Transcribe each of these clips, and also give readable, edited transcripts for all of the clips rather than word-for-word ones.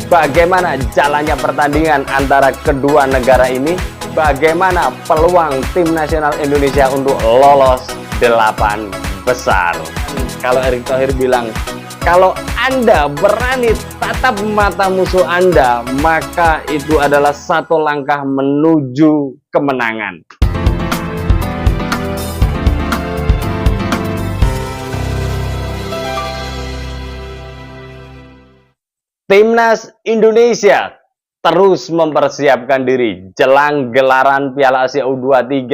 bagaimana jalannya pertandingan antara kedua negara ini, bagaimana peluang tim nasional Indonesia untuk lolos 8 besar. Kalau Erick Thohir bilang, kalau Anda berani tatap mata musuh Anda, maka itu adalah satu langkah menuju kemenangan. Timnas Indonesia terus mempersiapkan diri jelang gelaran Piala Asia U23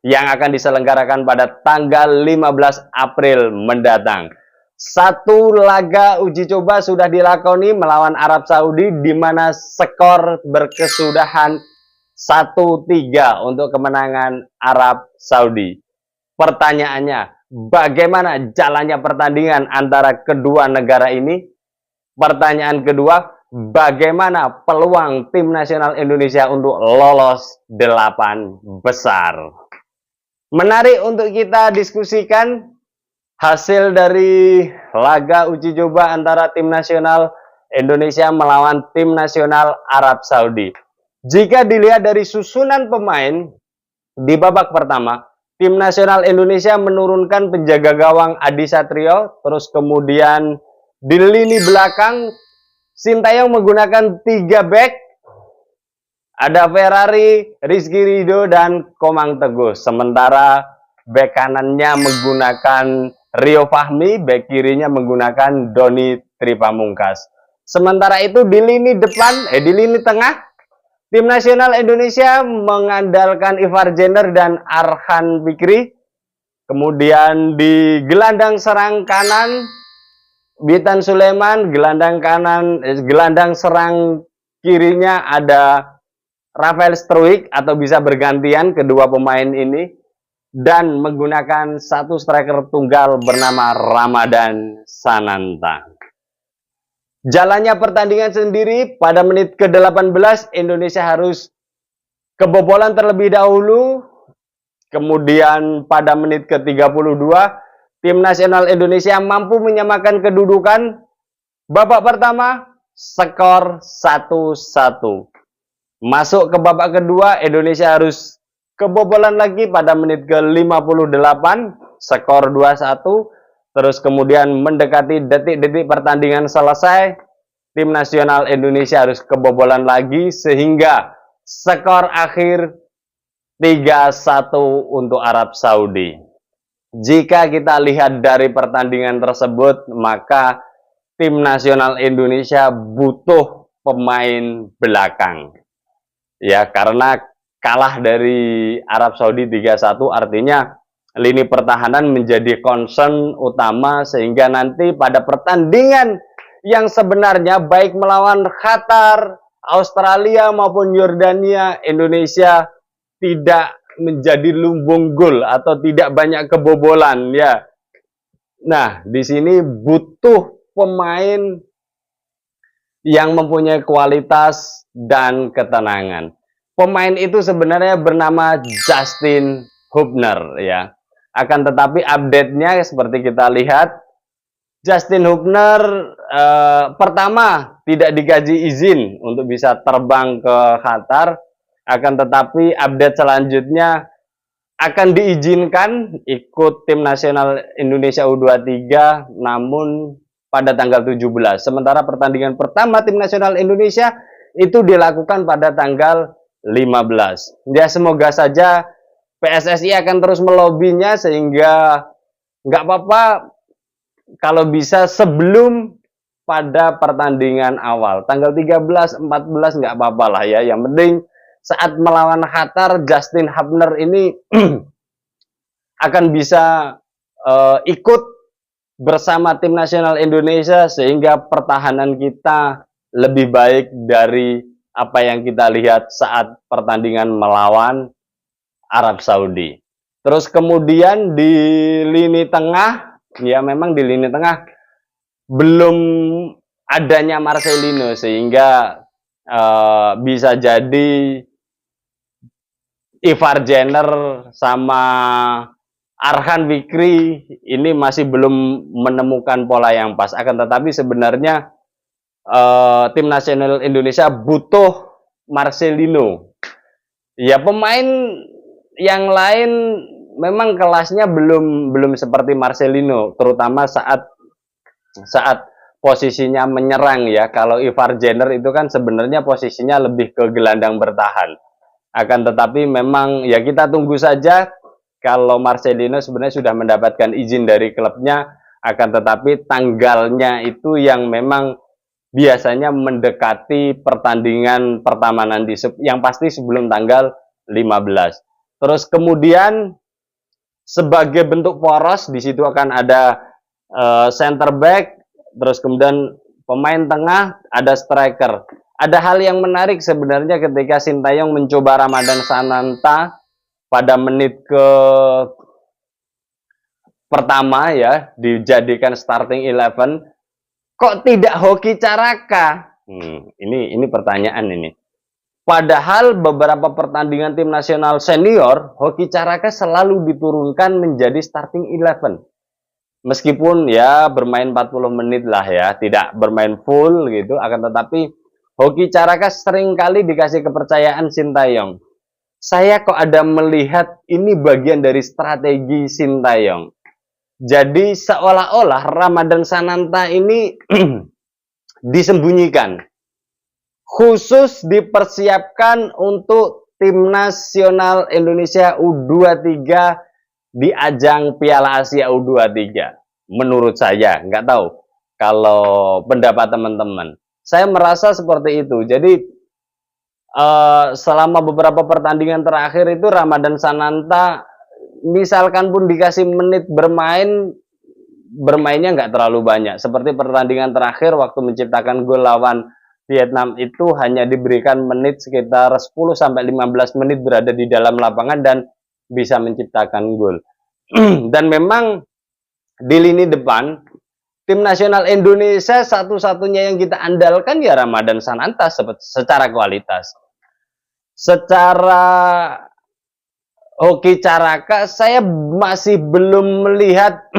yang akan diselenggarakan pada tanggal 15 April mendatang. Satu laga uji coba sudah dilakoni melawan Arab Saudi, di mana skor berkesudahan 1-3 untuk kemenangan Arab Saudi. Pertanyaannya, bagaimana jalannya pertandingan antara kedua negara ini? Pertanyaan kedua, bagaimana peluang tim nasional Indonesia untuk lolos 8 besar? Menarik untuk kita diskusikan hasil dari laga uji coba antara tim nasional Indonesia melawan tim nasional Arab Saudi. Jika dilihat dari susunan pemain di babak pertama, tim nasional Indonesia menurunkan penjaga gawang Adi Satrio, terus kemudian di lini belakang Sintayong menggunakan 3 back, ada Ferrari, Rizky Ridho, dan Komang Teguh. Sementara back kanannya menggunakan Rio Fahmi, back kirinya menggunakan Doni Tripamungkas. Sementara itu di lini depan, di lini tengah, tim nasional Indonesia mengandalkan Ivar Jenner dan Arhan Fikri. Kemudian di gelandang serang kanan, Witan Sulaiman, gelandang serang kirinya ada Rafael Struijk, atau bisa bergantian kedua pemain ini, dan menggunakan satu striker tunggal bernama Ramadan Sananta. Jalannya pertandingan sendiri pada menit ke-18 Indonesia harus kebobolan terlebih dahulu. Kemudian pada menit ke-32 tim nasional Indonesia mampu menyamakan kedudukan. Babak pertama skor 1-1. Masuk ke babak kedua, Indonesia harus kebobolan lagi pada menit ke-58, skor 2-1. Terus kemudian mendekati detik-detik pertandingan selesai, tim nasional Indonesia harus kebobolan lagi sehingga skor akhir 3-1 untuk Arab Saudi. Jika kita lihat dari pertandingan tersebut, maka tim nasional Indonesia butuh pemain belakang. Ya, karena kalah dari Arab Saudi 3-1, artinya lini pertahanan menjadi concern utama, sehingga nanti pada pertandingan yang sebenarnya baik melawan Qatar, Australia maupun Yordania, Indonesia tidak menjadi lumbung gol atau tidak banyak kebobolan, ya. Nah, di sini butuh pemain yang mempunyai kualitas dan ketenangan. Pemain itu sebenarnya bernama Justin Hubner, ya. Akan tetapi update-nya seperti kita lihat, Justin Hubner pertama tidak dikaji izin untuk bisa terbang ke Qatar. Akan tetapi update selanjutnya akan diizinkan ikut tim nasional Indonesia U23, namun pada tanggal 17. Sementara pertandingan pertama tim nasional Indonesia itu dilakukan pada tanggal 15. Ya, semoga saja PSSI akan terus melobinya sehingga nggak apa-apa kalau bisa sebelum pada pertandingan awal. Tanggal 13, 14 nggak apa-apa lah ya. Yang penting saat melawan Qatar, Justin Hubner ini akan bisa ikut bersama tim nasional Indonesia sehingga pertahanan kita lebih baik dari apa yang kita lihat saat pertandingan melawan Arab Saudi. Terus kemudian di lini tengah, ya memang di lini tengah belum adanya Marcelino, sehingga bisa jadi Ivar Jenner sama Arhan Fikri ini masih belum menemukan pola yang pas. Akan tetapi sebenarnya tim nasional Indonesia butuh Marcelino. Ya, pemain yang lain memang kelasnya belum seperti Marcelino, terutama saat posisinya menyerang ya. Kalau Ivar Jenner itu kan sebenarnya posisinya lebih ke gelandang bertahan. Akan tetapi memang ya kita tunggu saja kalau Marcelino sebenarnya sudah mendapatkan izin dari klubnya, akan tetapi tanggalnya itu yang memang biasanya mendekati pertandingan pertama nanti, yang pasti sebelum tanggal 15. Terus kemudian sebagai bentuk poros di situ akan ada center back, terus kemudian pemain tengah, ada striker. Ada hal yang menarik sebenarnya ketika Sintayong mencoba Ramadan Sananta pada menit ke pertama ya, dijadikan starting 11. Kok tidak Hoki Caraka? Ini pertanyaan ini. Padahal beberapa pertandingan tim nasional senior, Hoki Caraka selalu diturunkan menjadi starting 11. Meskipun ya bermain 40 menit lah ya, tidak bermain full gitu, akan tetapi Hoki Caraka seringkali dikasih kepercayaan Sintayong. Saya kok ada melihat ini bagian dari strategi Sintayong. Jadi seolah-olah Ramadan Sananta ini disembunyikan, khusus dipersiapkan untuk tim nasional Indonesia U23 di ajang Piala Asia U23. Menurut saya, nggak tahu kalau pendapat teman-teman. Saya merasa seperti itu. Jadi selama beberapa pertandingan terakhir itu Ramadan Sananta misalkan pun dikasih menit bermainnya nggak terlalu banyak. Seperti pertandingan terakhir waktu menciptakan gol lawan Vietnam itu hanya diberikan menit sekitar 10-15 menit berada di dalam lapangan dan bisa menciptakan gol. Dan memang di lini depan tim nasional Indonesia satu-satunya yang kita andalkan ya Ramadan Sananta secara kualitas. Secara Hoki Caraka saya masih belum melihat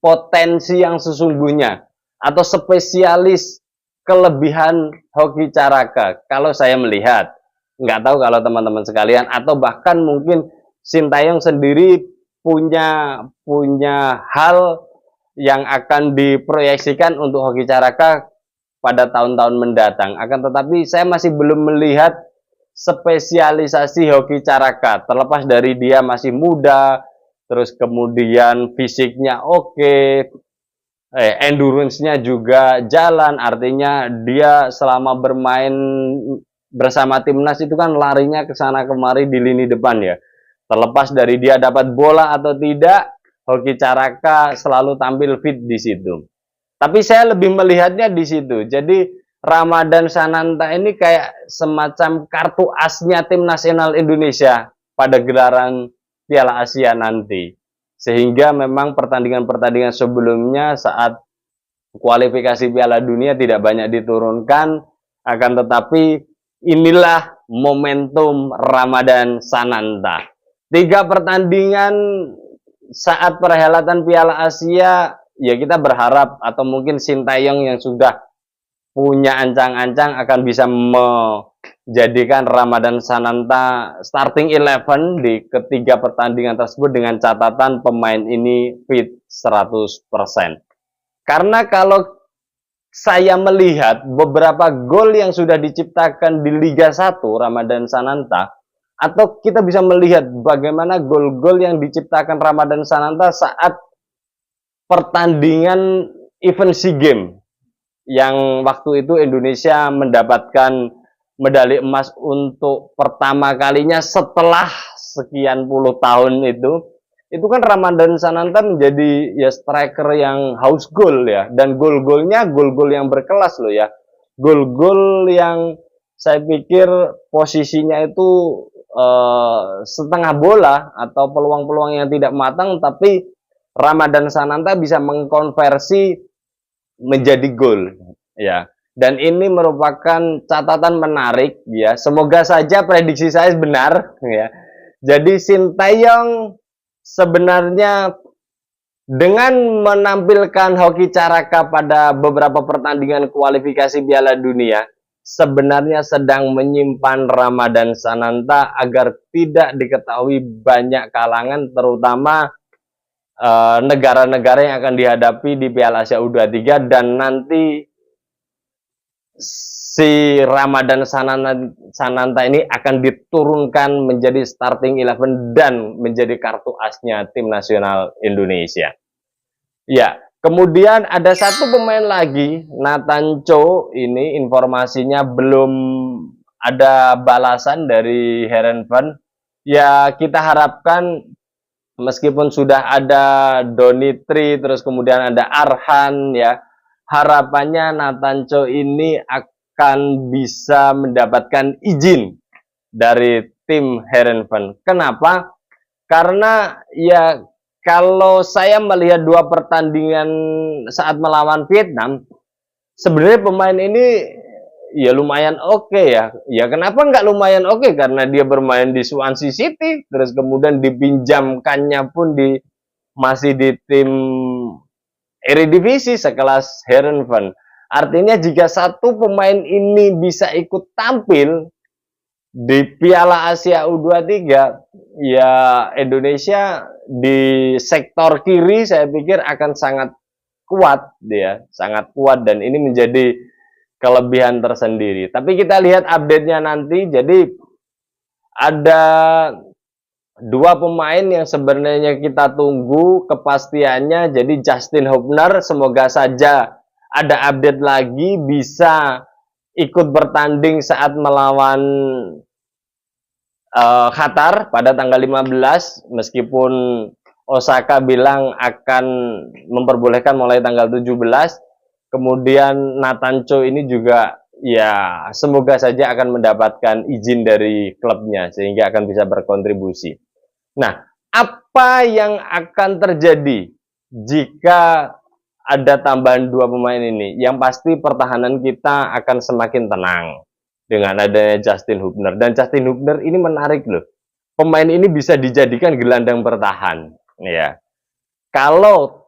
potensi yang sesungguhnya atau spesialis kelebihan Hoki Caraka. Kalau saya melihat, nggak tahu kalau teman-teman sekalian atau bahkan mungkin Sintayong sendiri punya hal yang akan diproyeksikan untuk Hoki Caraka pada tahun-tahun mendatang. Akan tetapi saya masih belum melihat spesialisasi Hoki Caraka, terlepas dari dia masih muda, terus kemudian fisiknya oke, endurance-nya juga jalan, artinya dia selama bermain bersama timnas itu kan larinya ke sana kemari di lini depan ya. Terlepas dari dia dapat bola atau tidak, Hoki Caraka selalu tampil fit di situ. Tapi saya lebih melihatnya di situ. Jadi Ramadan Sananta ini kayak semacam kartu asnya tim nasional Indonesia pada gelaran Piala Asia nanti. Sehingga memang pertandingan-pertandingan sebelumnya saat kualifikasi Piala Dunia tidak banyak diturunkan, akan tetapi inilah momentum Ramadan Sananta. 3 pertandingan saat perhelatan Piala Asia, ya kita berharap atau mungkin Sintayong yang sudah punya ancang-ancang akan bisa menjadikan Ramadan Sananta starting 11 di ketiga pertandingan tersebut dengan catatan pemain ini fit 100%. Karena kalau saya melihat beberapa gol yang sudah diciptakan di Liga 1 Ramadan Sananta, atau kita bisa melihat bagaimana gol-gol yang diciptakan Ramadan Sananta saat pertandingan event SEA Games yang waktu itu Indonesia mendapatkan medali emas untuk pertama kalinya setelah sekian puluh tahun itu kan Ramadan Sananta menjadi ya striker yang haus gol ya, dan gol-golnya gol-gol yang berkelas loh ya, gol-gol yang saya pikir posisinya itu setengah bola atau peluang-peluang yang tidak matang, tapi Ramadan Sananta bisa mengkonversi menjadi gol ya, dan ini merupakan catatan menarik ya. Semoga saja prediksi saya benar ya. Jadi Sintayong sebenarnya Dengan menampilkan Hoki Caraka pada beberapa pertandingan kualifikasi Piala Dunia, sebenarnya sedang menyimpan Ramadan Sananta agar tidak diketahui banyak kalangan, terutama negara-negara yang akan dihadapi di Piala Asia U23, dan nanti si Ramadan Sananta ini akan diturunkan menjadi starting 11 dan menjadi kartu asnya tim nasional Indonesia. Ya, kemudian ada satu pemain lagi, Nathan Cho. Ini informasinya belum ada balasan dari Heerenveen. Ya, kita harapkan meskipun sudah ada Donitri, terus kemudian ada Arhan, ya, harapannya Nathan Cho ini akan bisa mendapatkan izin dari tim Heerenveen. Kenapa? Karena ya kalau saya melihat dua pertandingan saat melawan Vietnam, sebenarnya pemain ini ya lumayan oke ya. Ya kenapa nggak lumayan oke? Karena dia bermain di Swansea City, terus kemudian dipinjamkannya pun masih di tim Eredivisie sekelas Heerenveen. Artinya jika satu pemain ini bisa ikut tampil di Piala Asia U23, ya Indonesia di sektor kiri saya pikir akan sangat kuat, dia sangat kuat, dan ini menjadi kelebihan tersendiri. Tapi kita lihat update-nya nanti. Jadi ada dua pemain yang sebenarnya kita tunggu kepastiannya. Jadi Justin Hubner, semoga saja ada update lagi bisa ikut bertanding saat melawan Qatar pada tanggal 15, meskipun Osaka bilang akan memperbolehkan mulai tanggal 17. Kemudian Nathan Cho ini juga ya semoga saja akan mendapatkan izin dari klubnya sehingga akan bisa berkontribusi. Nah, apa yang akan terjadi jika ada tambahan dua pemain ini? Yang pasti pertahanan kita akan semakin tenang dengan adanya Justin Hubner. Dan Justin Hubner ini menarik loh. Pemain ini bisa dijadikan gelandang bertahan. Ya. Kalau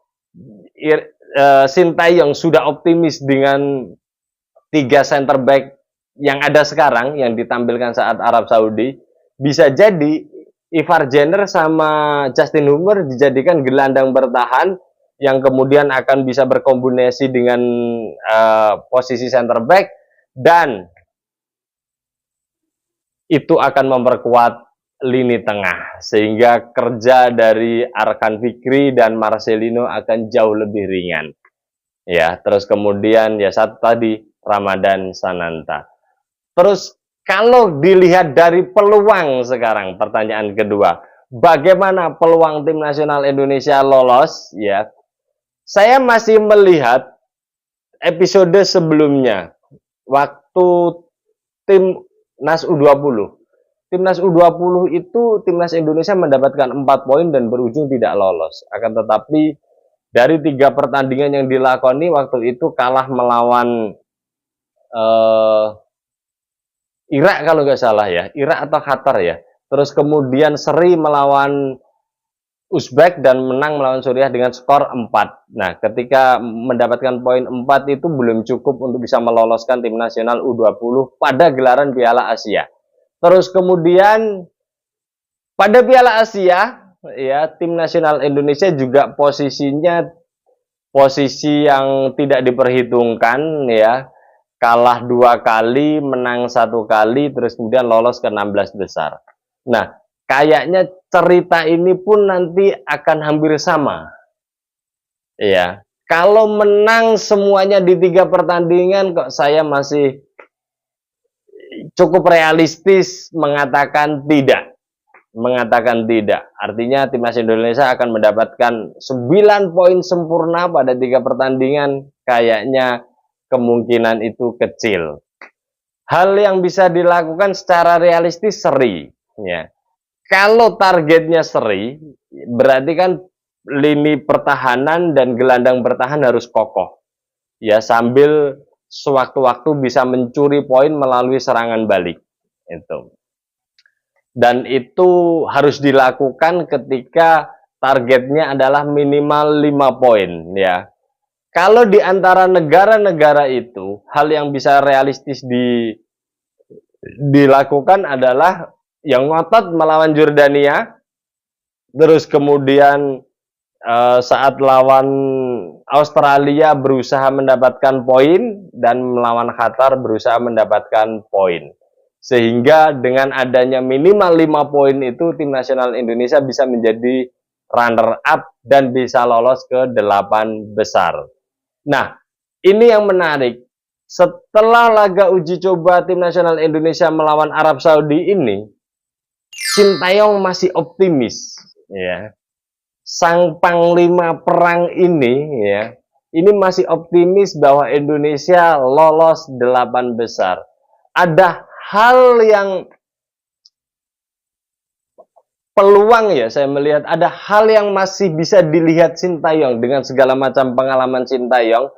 Sintayong sudah optimis dengan 3 center back yang ada sekarang, yang ditampilkan saat Arab Saudi, bisa jadi Ivar Jenner sama Justin Hubner dijadikan gelandang bertahan yang kemudian akan bisa berkombinasi dengan posisi center back, dan itu akan memperkuat lini tengah sehingga kerja dari Arkan Fikri dan Marcelino akan jauh lebih ringan. Ya, terus kemudian ya satu tadi Ramadan Sananta. Terus kalau dilihat dari peluang sekarang, pertanyaan kedua, bagaimana peluang tim nasional Indonesia lolos? Ya, saya masih melihat episode sebelumnya waktu tim Timnas U20. Timnas U20 itu Timnas Indonesia mendapatkan 4 poin dan berujung tidak lolos. Akan tetapi dari 3 pertandingan yang dilakoni waktu itu kalah melawan Irak kalau nggak salah ya, Irak atau Qatar ya. Terus kemudian seri melawan Uzbek dan menang melawan Suriah dengan skor 4. Nah, ketika mendapatkan poin 4 itu belum cukup untuk bisa meloloskan tim nasional U20 pada gelaran Piala Asia. Terus kemudian pada Piala Asia, ya, tim nasional Indonesia juga posisinya posisi yang tidak diperhitungkan, ya. Kalah 2 kali, menang 1 kali, terus kemudian lolos ke 16 besar. Nah, kayaknya cerita ini pun nanti akan hampir sama. Ya, kalau menang semuanya di 3 pertandingan, kok saya masih cukup realistis mengatakan tidak. Artinya timnas Indonesia akan mendapatkan 9 poin sempurna pada 3 pertandingan. Kayaknya kemungkinan itu kecil. Hal yang bisa dilakukan secara realistis seri. Ya. Kalau targetnya seri, berarti kan lini pertahanan dan gelandang bertahan harus kokoh. Ya, sambil sewaktu-waktu bisa mencuri poin melalui serangan balik. Itu. Dan itu harus dilakukan ketika targetnya adalah minimal 5 poin ya. Kalau di antara negara-negara itu, hal yang bisa realistis dilakukan adalah yang ngotot melawan Jordania, terus kemudian saat lawan Australia berusaha mendapatkan poin, dan melawan Qatar berusaha mendapatkan poin. Sehingga dengan adanya minimal 5 poin itu, tim nasional Indonesia bisa menjadi runner up dan bisa lolos ke 8 besar. Nah, ini yang menarik. Setelah laga uji coba tim nasional Indonesia melawan Arab Saudi ini, Sintayong masih optimis ya. Sang panglima perang ini ya, ini masih optimis bahwa Indonesia lolos 8 besar. Ada hal yang peluang ya, saya melihat ada hal yang masih bisa dilihat Sintayong dengan segala macam pengalaman Sintayong.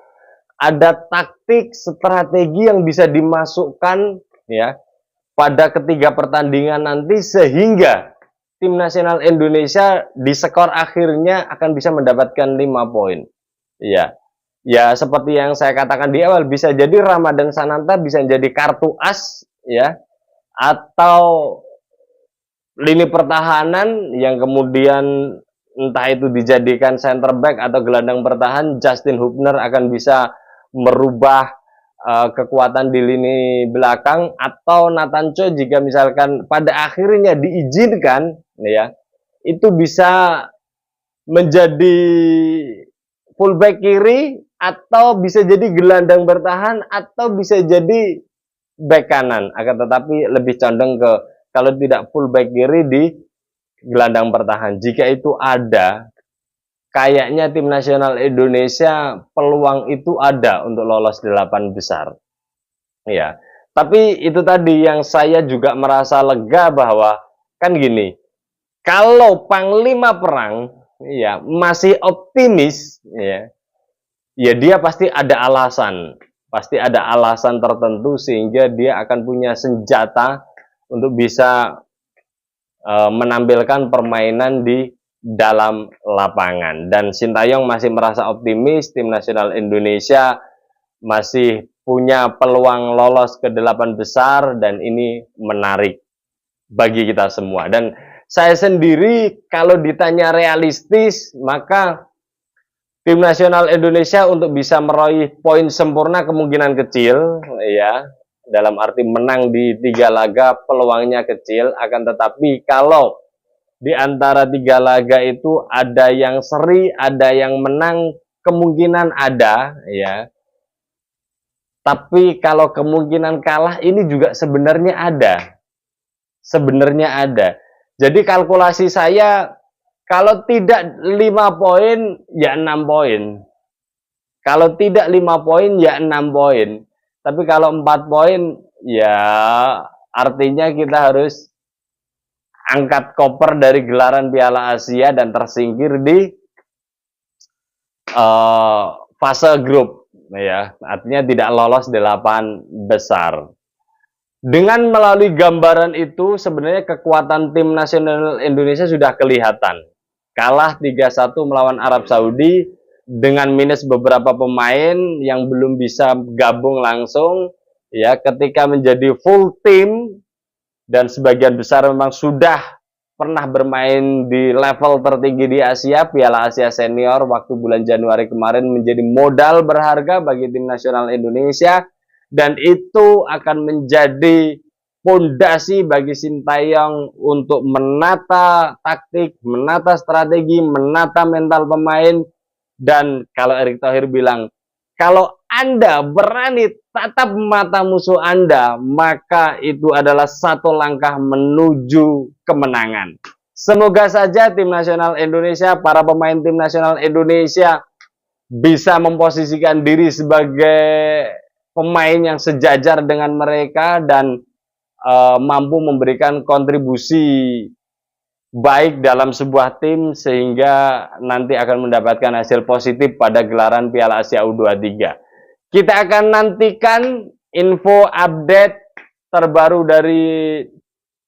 Ada taktik, strategi yang bisa dimasukkan ya pada ketiga pertandingan nanti, sehingga tim nasional Indonesia di skor akhirnya akan bisa mendapatkan 5 poin. Ya. Ya, seperti yang saya katakan di awal, bisa jadi Ramadan Sananta bisa jadi kartu as ya, atau lini pertahanan yang kemudian entah itu dijadikan center back atau gelandang bertahan, Justin Hubner akan bisa merubah kekuatan di lini belakang, atau Nathan Cho jika misalkan pada akhirnya diizinkan ya, itu bisa menjadi fullback kiri, atau bisa jadi gelandang bertahan, atau bisa jadi back kanan. Akan tetapi lebih condong ke kalau tidak fullback kiri di gelandang bertahan. Jika itu ada, kayaknya tim nasional Indonesia peluang itu ada untuk lolos 8 besar. Ya. Tapi itu tadi yang saya juga merasa lega bahwa kan gini, kalau panglima perang ya masih optimis ya, ya dia pasti ada alasan tertentu sehingga dia akan punya senjata untuk bisa menampilkan permainan di dalam lapangan. Dan Sintayong masih merasa optimis, tim nasional Indonesia masih punya peluang lolos ke 8 besar, dan ini menarik bagi kita semua. Dan saya sendiri kalau ditanya realistis, maka tim nasional Indonesia untuk bisa meraih poin sempurna kemungkinan kecil ya. Dalam arti menang di 3 laga peluangnya kecil, akan tetapi kalau di antara 3 laga itu ada yang seri, ada yang menang, kemungkinan ada ya. Tapi kalau kemungkinan kalah ini juga sebenarnya ada. Sebenarnya ada. Jadi kalkulasi saya, kalau tidak 5 poin ya 6 poin. Kalau tidak 5 poin ya 6 poin. Tapi kalau 4 poin, ya artinya kita harus angkat koper dari gelaran Piala Asia dan tersingkir di fase grup. Ya, artinya tidak lolos 8 besar. Dengan melalui gambaran itu, sebenarnya kekuatan tim nasional Indonesia sudah kelihatan. Kalah 3-1 melawan Arab Saudi, dengan minus beberapa pemain yang belum bisa gabung langsung ya, ketika menjadi full tim dan sebagian besar memang sudah pernah bermain di level tertinggi di Asia, Piala Asia Senior waktu bulan Januari kemarin menjadi modal berharga bagi tim nasional Indonesia, dan itu akan menjadi fondasi bagi Sintayong untuk menata taktik, menata strategi, menata mental pemain. Dan kalau Erick Thohir bilang, kalau Anda berani tatap mata musuh Anda, maka itu adalah satu langkah menuju kemenangan. Semoga saja tim nasional Indonesia, para pemain tim nasional Indonesia bisa memposisikan diri sebagai pemain yang sejajar dengan mereka dan mampu memberikan kontribusi baik dalam sebuah tim sehingga nanti akan mendapatkan hasil positif pada gelaran Piala Asia U23. Kita akan nantikan info update terbaru dari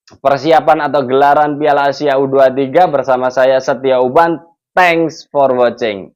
persiapan atau gelaran Piala Asia U23 bersama saya Setia Uban. Thanks for watching.